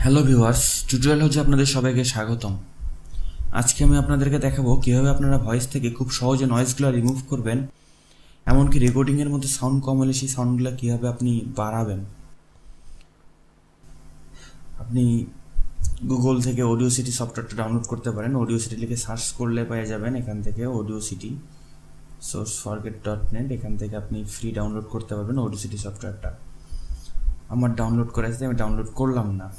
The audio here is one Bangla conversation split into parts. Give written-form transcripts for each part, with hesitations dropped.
হ্যালো ভিউয়ার্স, টিউটোরিয়াল হচ্ছে আপনাদের সবাইকে স্বাগতম। আজকে আমি আপনাদেরকে দেখাবো কীভাবে আপনারা ভয়েস থেকে খুব সহজে নয়েজগুলো রিমুভ করবেন, এমনকি রেকর্ডিংয়ের মধ্যে সাউন্ড কম হলে সেই সাউন্ডগুলো কীভাবে আপনি বাড়াবেন। আপনি গুগল থেকে অডিও সিটি সফটওয়্যারটা ডাউনলোড করতে পারেন। অডিও সিটি লিখে সার্চ করলে পেয়ে যাবেন এখান থেকে অডিও সিটি sourceforget.net। এখান থেকে আপনি ফ্রি ডাউনলোড করতে পারবেন অডিও সিটি সফটওয়্যারটা। আমার ডাউনলোড করা আছে, আমি ডাউনলোড করলাম না।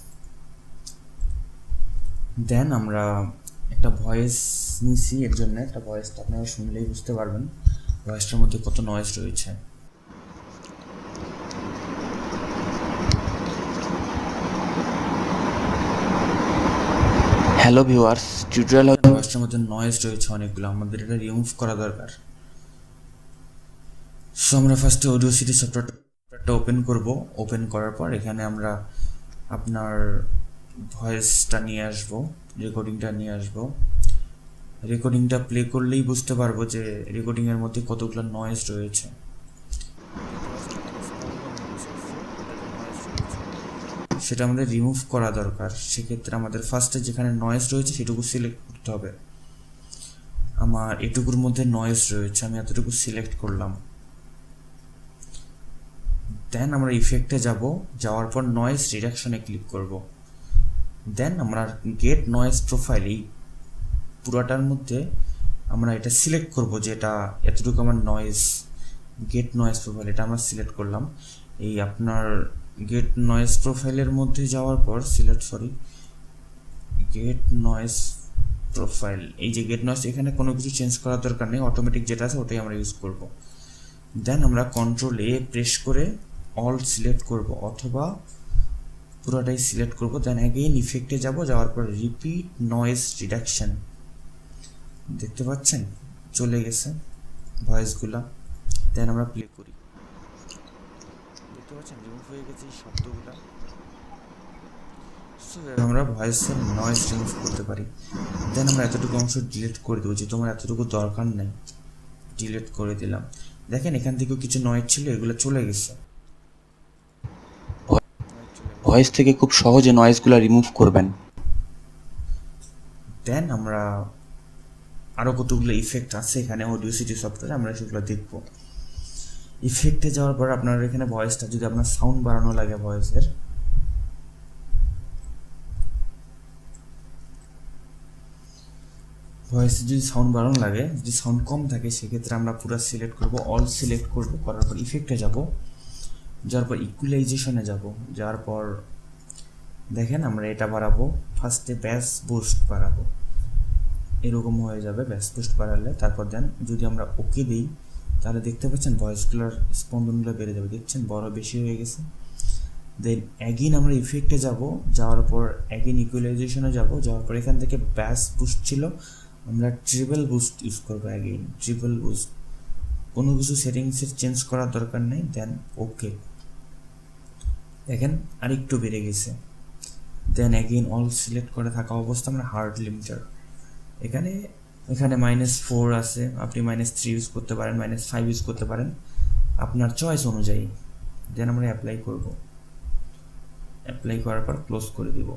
দেন আমরা একটা ভয়েস নিছি, এর জন্য একটা ভয়েসটা আপনারা শুনলেই বুঝতে পারবেন ভয়েসটার মধ্যে কত নয়েজ রয়েছে। হ্যালো ভিউয়ার্স, টিউটোরিয়াল ভয়েসটার মধ্যে নয়েজ রয়েছে অনেকগুলো, আমাদের এটা রিমুভ করা দরকার। সো আমরা ফার্স্টে অডিও সিটি সফটওয়্যারটা ওপেন করব। ওপেন করার পর এখানে আমরা আপনার ভয়েসটা নিয়ে আসব, রেকর্ডিংটা নিয়ে আসব। রেকর্ডিংটা প্লে করলেই বুঝতে পারবো যে রেকর্ডিংয়ের মধ্যে কতগুলো নয়েজ রয়েছে। সেটা আমাদের রিমুভ করা দরকার। সেক্ষেত্রে আমাদের ফার্স্টে যেখানে নয়েজ রয়েছে সেটুকু সিলেক্ট করতে হবে। আমার এটুকুর মধ্যে নয়েজ রয়েছে, আমি এতটুকু সিলেক্ট করলাম। দেন আমরা ইফেক্টে যাব, যাওয়ার পর নয়েজ রিডাকশনে ক্লিক করব। দেন আমরা গেট নয়েজ প্রোফাইল, এই পুরাটার মধ্যে আমরা এটা সিলেক্ট করব যে এটা এতটুকু আমার নয়েজ। গেট নয়েজ প্রোফাইল এটা আমরা সিলেক্ট করলাম। এই আপনার গেট নয়েজ প্রোফাইলের মধ্যে যাওয়ার পর গেট নয়েজ প্রোফাইল, এই যে গেট নয়েজ, এখানে কোনো কিছু চেঞ্জ করার দরকার নেই, অটোমেটিক যেটা আছে ওটাই আমরা ইউজ করব। দেন আমরা কন্ট্রোল এ প্রেস করে অল সিলেক্ট করব অথবা পুরোটাই সিলেক্ট করব। দেন অ্যাগেইন ইফেক্টে যাব, যাওয়ার পর রিপিট নয়েজ রিডাকশন, দেখতে পাচ্ছেন চলে গেছে ভয়েসগুলা। দেন আমরা প্লে করি, দেখতে পাচ্ছেন রিমুভ হয়ে গেছে এই শব্দগুলা। সো আমরা ভয়েসের নয়েজ রিমুভ করতে পারি। দেন আমরা এতটুকু অংশ ডিলিট করে দেবো, যে তোমার এতটুকু দরকার নেই, ডিলিট করে দিলাম। দেখেন এখান থেকেও কিছু নয়েজ ছিল, এগুলো চলে গেছে। ভয়েস থেকে খুব সহজে নয়েজগুলো রিমুভ করবেন। দেন আমরা আরও কতগুলো ইফেক্ট আছে এখানে অডিও সিটি সফটওয়্যারে, আমরা সেগুলো দেখব। ইফেক্টে যাওয়ার পর আপনার এখানে ভয়েসটা যদি আপনার সাউন্ড বাড়ানো লাগে, ভয়েসের যদি সাউন্ড বাড়ানো লাগে, যদি সাউন্ড কম থাকে, সেক্ষেত্রে আমরা পুরো সিলেক্ট করব, অল সিলেক্ট করব, করার পর ইফেক্টে যাব, যাওয়ার পর ইকুয়ালাইজেশনে যাব, যাওয়ার পর দেখেন আমরা এটা বাড়াবো, ফার্স্টে ব্যাস বুস্ট বাড়াবো, এরকম হয়ে যাবে ব্যাস বুস্ট বাড়ালে। তারপর দেন যদি আমরা ওকে দিই, তাহলে দেখতে পাচ্ছেন ভয়েসগুলোর স্পন্দনগুলো বেড়ে যাবে, দেখছেন বড় বেশি হয়ে গেছে। দেন অ্যাগেইন আমরা ইফেক্টে যাব, যাওয়ার পর অ্যাগেইন ইকুয়ালাইজেশনে যাব, যাওয়ার পর এখান থেকে ব্যাস বুস্ট ছিল, আমরা ট্রিপল বুস্ট ইউজ করবো। অ্যাগেইন ট্রিপল বুস্ট, কোনো কিছু সেটিংসের চেঞ্জ করার দরকার নেই। দেন ওকে, দেখেন আরেকটু বেড়ে গেছে। দেন অ্যাগেইন অল সিলেক্ট করে থাকা অবস্থা আমরা হার্ড লিমিটার, এখানে -4 আছে, আপনি -3 ইউজ করতে পারেন, -5 ইউজ করতে পারেন, আপনার চয়েস অনুযায়ী। দেন আমরা অ্যাপ্লাই করব, অ্যাপ্লাই করার পর ক্লোজ করে দিব।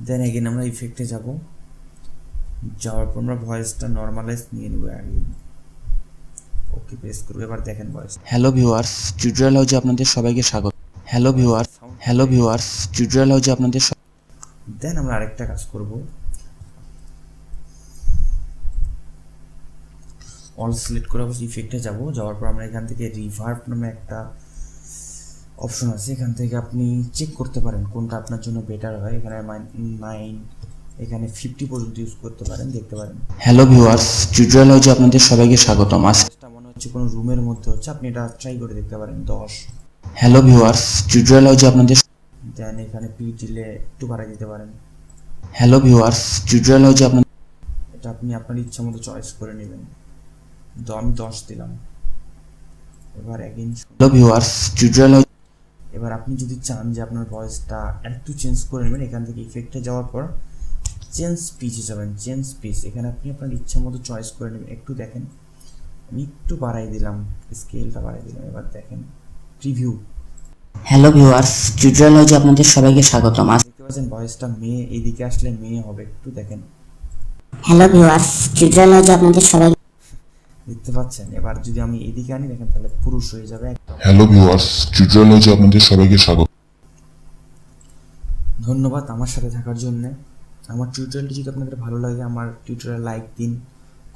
দেন অ্যাগেইন আমরা ইফেক্টে যাব, যাওয়ার পর আমরা ভয়েসটা নর্মালাইজ নিয়ে নেব, অ্যাগেইন ওকে প্রেস করব। এবার দেখেন ভয়েস। হ্যালো ভিউয়ার্স, টিউটোরিয়াল হাউজে আপনাদের সবাইকে স্বাগত। হ্যালো ভিউয়ার্স, টিউটোরিয়াল হাউজে আপনাদের। দেন আমরা আরেকটা কাজ করব, অল সিলেক্ট করে অবশ্যই ইফেক্টে যাব, যাওয়ার পর আমরা এখান থেকে রিভার্ব নামে একটা অপশন আছে, এখান থেকে আপনি চেক করতে পারেন কোনটা আপনার জন্য বেটার হয়। এখানে 9, এখানে 50 পর্যন্ত ইউজ করতে পারেন, দেখতে পারেন। হ্যালো ভিউয়ার্স, টিউটোরিয়াল হাউজে আপনাদের সবাইকে স্বাগতম। এটা মনে হচ্ছে কোনো রুমের মধ্যে হচ্ছে, আপনি এটা ট্রাই করে দেখতে পারেন। 10। হ্যালো ভিউয়ার্স, টিউটোরিয়াল হাউজে আপনাদের। দেন এখানে পি দিলে একটু বাড়াই দিতে পারেন। হ্যালো ভিউয়ার্স, টিউটোরিয়াল হাউজে আপনাদের। এটা আপনি আপনার ইচ্ছা মতো চয়েস করে নেবেন। তো আমি 10 দিলাম। এবার again hello viewers, tutorial house. এবার আপনি যদি চান যে আপনার ভয়েসটা একটু চেঞ্জ করে নেবেন, এখান থেকে ইফেক্টে যাওয়ার পর চেঞ্জ পিচে যাবেন। চেঞ্জ পিচ, এখানে আপনি আপনার ইচ্ছা মতো চয়েস করে নেবেন। একটু দেখেন, আমি একটু বাড়াই দিলাম, স্কেলটা বাড়াই দিলাম। এবার দেখেন প্রিভিউ, হ্যালো ভিউয়ার্স, টিউটোরিয়াল হাউজে আপনাদের সবাইকে স্বাগতম। দেখতে পাচ্ছেন ভয়েসটা মেয়ে, এইদিকে আসলে মেয়ে হবে, একটু দেখেন। হ্যালো ভিউয়ার্স, টিউটোরিয়াল হাউজে আপনাদের সবাই দেখতে পাচ্ছেন? এবার যদি আমি এদিকে আনি দেখেন তাহলে পুরুষ হয়ে যাবে একদম। হ্যালো ভিউয়ার্স, টিউটোরিয়াল হাউজে আপনাদের সবাইকে স্বাগত। ধন্যবাদ আমার সাথে থাকার জন্য। আমার টিউটোরিয়ালটি যদি আপনাদের ভালো লাগে আমার টিউটোরিয়াল লাইক দিন,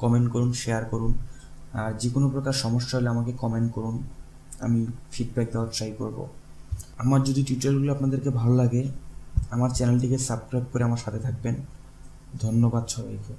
কমেন্ট করুন, শেয়ার করুন। আর যে কোনো প্রকার সমস্যা হলে আমাকে কমেন্ট করুন, আমি ফিডব্যাক দেওয়ার ট্রাই করব। আমার যদি টিউটোরিয়ালগুলো আপনাদেরকে ভালো লাগে আমার চ্যানেলটিকে সাবস্ক্রাইব করে আমার সাথে থাকবেন। ধন্যবাদ সবাইকে।